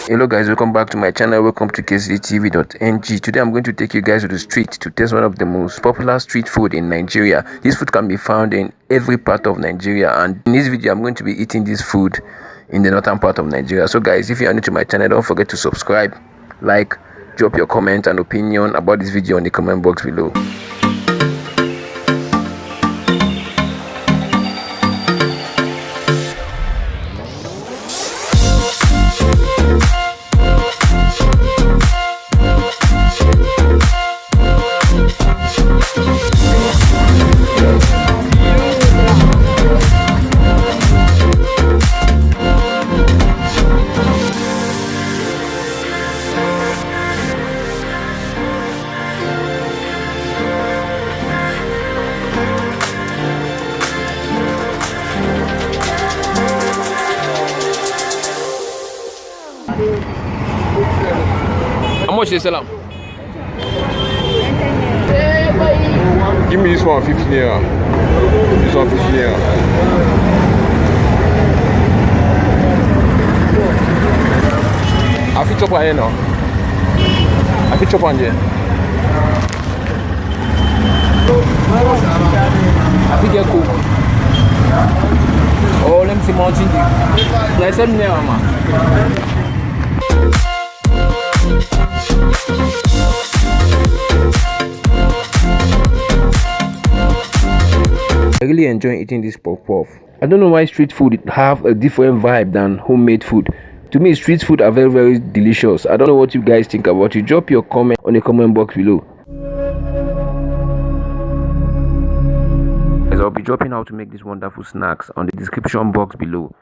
Hello guys, welcome back to my channel. Welcome to kcitytvmedia. Today I'm going to take you guys to the street to test one of the most popular street food in Nigeria. This food can be found in every part of Nigeria, and in this video I'm going to be eating this food in the northern part of Nigeria. So guys, if you are new to my channel, don't forget to subscribe, like, drop your comment and opinion about this video in the comment box below. How much they sell them? Give me this one 50 naira. This one 50 naira. I fit chop one here now. I fit chop one here. I think get cook. Oh, let me see more chindy. Yeah, 7 naira, man. I really enjoy eating this puff. I don't know why street food have a different vibe than homemade food. To me, street food are very delicious. I don't know what you guys think about it. Drop your comment on the comment box below. As I'll be dropping how to make these wonderful snacks on the description box below.